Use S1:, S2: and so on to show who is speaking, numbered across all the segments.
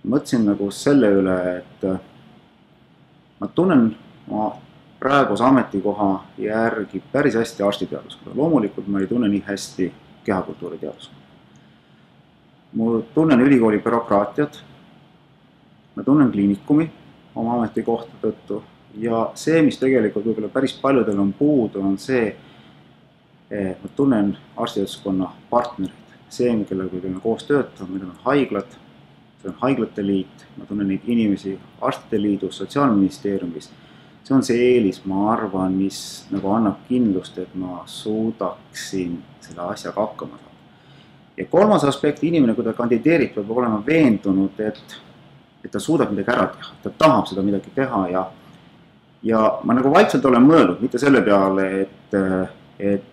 S1: mõtlesin nagu selle üle, et ma tunnen oma praeguse ametikoha järgi päris hästi arstiteaduskonda. Loomulikult ma ei tunne nii hästi kehakultuuriteaduskonda. Ma tunnen ülikooli bürokraatiat, ma tunnen kliinikumi oma ametikohta tõttu ja see, mis tegelikult võib-olla päris paljudel on puudu, on see, ma tunnen arstiteaduskonna partnereid. See, kellega me koos töötame, meil on haiglad, see on haiglate liit, ma tunnen neid inimesi Arstide Liidus, Sotsiaalministeeriumis. See on see eelis, ma arvan, mis nagu annab kindlust, et ma suudaksin selle asjaga hakkama saada. Ja kolmas aspekt, inimene, kui ta kandideerib, peab olema veendunud, et ta suudab midagi ära teha, ta tahab seda midagi teha ja ma nagu vaikselt olen mõelnud, mitte selle peale, et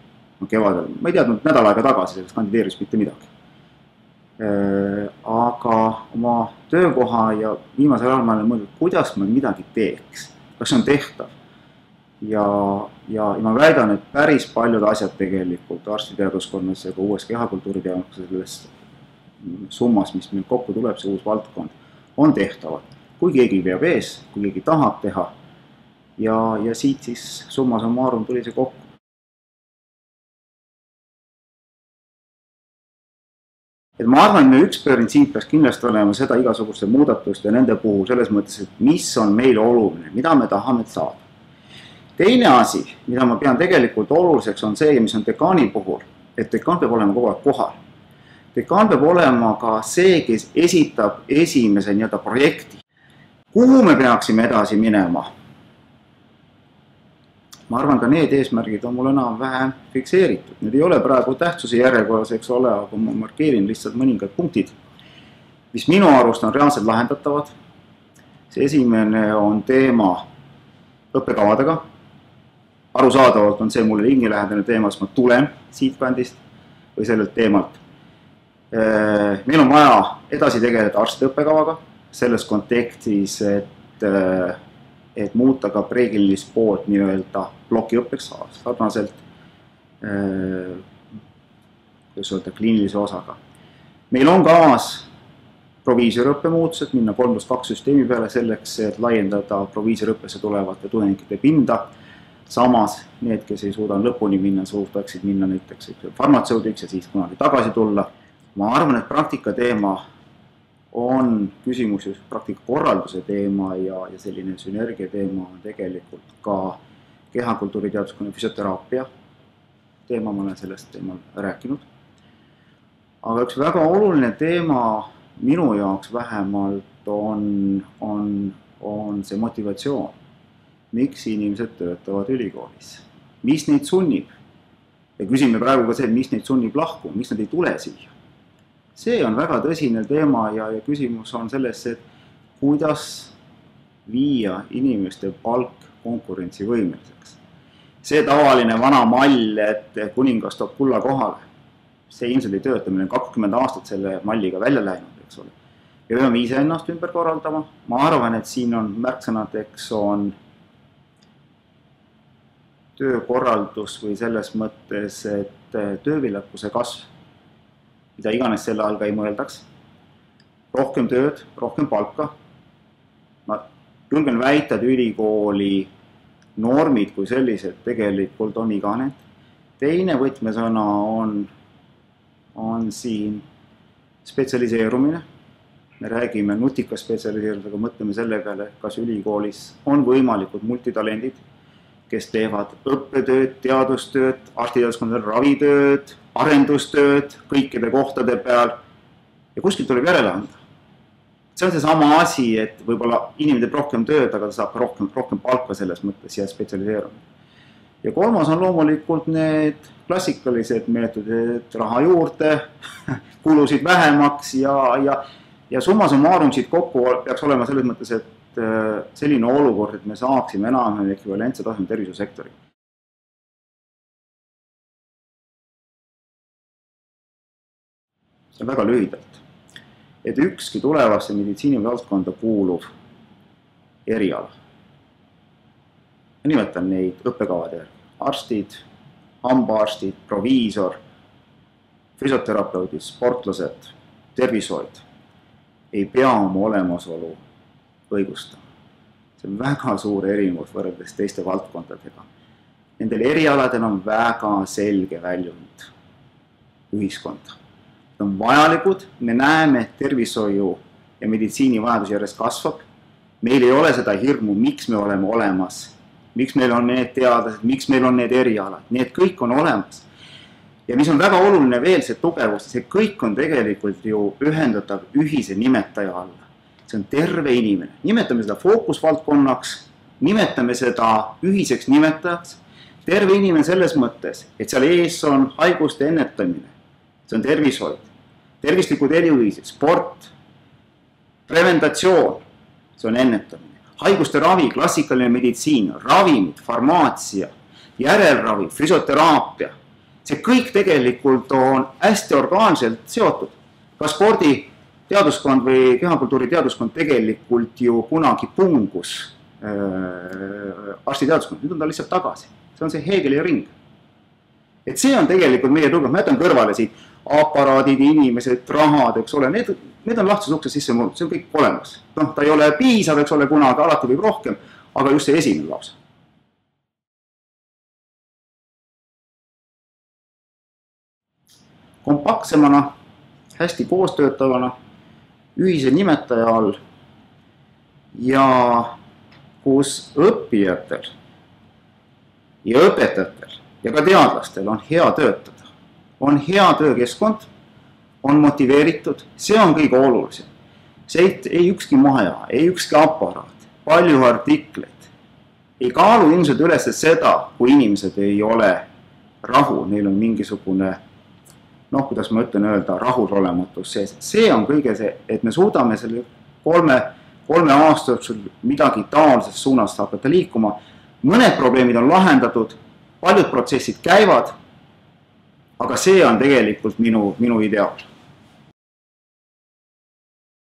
S1: kevadel, ma ei teadnud nädal aega tagasi sellest kandideeris mitte midagi. Aga oma töökoha ja viimasel ajal ma olen mõelnud, kuidas ma midagi teeks, kas see on tehtav. Ja ma väidan, et päris paljud asjad tegelikult arstiteaduskonnas ja ka uues kehakultuuriteaduskonnas selles summas, mis meil kokku tuleb, see uus valdkond, on tehtavad. Kui keegi veab ees, kui keegi tahab teha ja siit siis summa summarum tuli see kokku. Et ma arvan, et meie üks printsiip peaks kindlasti olema seda igasuguste muudatuste ja nende puhul selles mõttes, et mis on meile oluline, mida me tahame saada. Teine asi, mida ma pean tegelikult oluliseks, on see, mis on dekaani puhul, et dekaan peab olema kogu aeg kohal. Dekaan peab olema ka see, kes esitab esimese projekti. Kuhu me peaksime edasi minema? Ma arvan, ka need eesmärgid on mul enam-vähem fikseeritud. Need ei ole praegu tähtsuse järjekorras, eks ole, aga ma markeerin lihtsalt mõningad punktid, mis minu arust on reaalselt lahendatavad. See esimene on teema õppekavadega. Arusaadavalt on see mulle hingelähedane teema, sest ma tulen siit kandist või sellelt teemalt. Meil on vaja edasi tegeleda arstide õppekavaga selles kontekstis, et muuta ka preekliinilist poolt nii-öelda plokiõppeks sarnaselt kliinilise osaga. Meil on kavas proviisoriõppe muutused, minna 3+2 süsteemi peale selleks, et laiendada proviisoriõppesse tulevate tudengite pinda. Samas need, kes ei suuda lõpuni minna, suudaksid minna näiteks farmatseudiks ja siis kunagi tagasi tulla. Ma arvan, et praktika teema on küsimus just praktika korralduse teema ja selline sünergia teema on tegelikult ka kehakultuuriteaduskonna füsioteraapia teema, ma olen sellest teemal rääkinud. Aga üks väga oluline teema minu jaoks vähemalt on see motivatsioon. Miks inimesed töötavad ülikoolis? Mis neid sunnib? Ja küsime praegu ka see, mis neid sunnib lahku, miks nad ei tule siia? See on väga tõsine teema ja küsimus on selles, et kuidas viia inimeste palk konkurentsivõimeliseks. See tavaline vana mall, et kuningas toob kulla kohale, see ilmselt ei tööta, meil on 20 aastat selle malliga välja läinud, eks ole. Ja peame ise ennast ümber korraldama. Ma arvan, et siin on märksõnadeks on töökorraldus või selles mõttes, et tööviljakuse kasv, mida iganes selle all ka ei mõeldaks. Rohkem tööd, rohkem palka. Ma julgen väita, et ülikooli normid kui sellised tegelikult on iganenud. Teine võtmesõna on siin spetsialiseerumine. Me räägime nutika spetsialiseerumisega, mõtleme selle peale, kas ülikoolis on võimalikud multitalendid, kes teevad õppetööd, teadustööd, arstiteaduskondadel ravitööd, arendustööd kõikide kohtade peal ja kuskilt tuleb järele anda. See on see sama asi, et võib-olla inimene teeb rohkem tööd, aga ta saab rohkem palka selles mõttes ja spetsialiseerumine. Ja kolmas on loomulikult need klassikalised meetodid, raha juurde, kulusid vähemaks ja summa summarum siit kokku peaks olema selles mõttes, et selline olukord, et me saaksime enam ekvivalentse taseme tervishoiusektori. See on väga lühidalt, et ükski tulevasse meditsiinivaldkonda kuuluv eriala. Ma nimetan neid õppekavade järgi. Arstid, hambaarstid, proviisor, füsioterapeudid, sportlased, tervishoid. ei pea oma olemasolu õigustama. See on väga suur erinevus võrreldes teiste valdkondadega. Nendel erialadel on väga selge väljund ühiskonda. Need on vajalikud, me näeme, et tervishoiu ja meditsiini vajadus järjest kasvab. Meil ei ole seda hirmu, miks me oleme olemas, miks meil on need teadlased, miks meil on need erialad, need kõik on olemas. Ja mis on väga oluline veel see tugevus, see kõik on tegelikult ju ühendatav ühise nimetaja alla. See on terve inimene. Nimetame seda fookusvaldkonnaks, nimetame seda ühiseks nimetajaks. Terve inimene selles mõttes, et seal ees on haiguste ennetamine. See on tervishoid, tervislikud eluviisid, sport, preventatsioon, see on ennetamine. Haiguste ravi, klassikaline meditsiin, ravimid, farmaatsia, järelravi, füsioteraapia. See kõik tegelikult on hästi orgaanselt seotud. Ka spordi teaduskond või kehakultuuri teaduskond tegelikult ju kunagi pungus arstiteaduskond, nüüd on ta lihtsalt tagasi. See on see Hegeli ring. Et see on tegelikult meie tugev, ma jätan kõrvale siit aparaadid, inimesed, rahad, eks ole, need on lahtises ukse sisse murnud, see on kõik olemas. No, ta ei ole piisav, eks ole, kunagi, alati võib rohkem, aga just see esimene lause. Kompaktsemana, hästi koostöötavana, ühise nimetaja all ja kus õppijatel ja õpetajatel ja ka teadlastel on hea töötada. On hea töökeskkond, on motiveeritud, see on kõige olulisem. See ei ükski maja, ei ükski aparaat, palju artikleid. Ei kaalu ilmselt üles seda, kui inimesed ei ole rahu, neil on mingisugune, noh, kuidas ma ütlen öelda, rahulolematus sees. See on kõige see, et me suudame selle kolme aasta jooksul midagi taolises suunas hakata liikuma. Mõned probleemid on lahendatud, paljud protsessid käivad, aga see on tegelikult minu ideaal.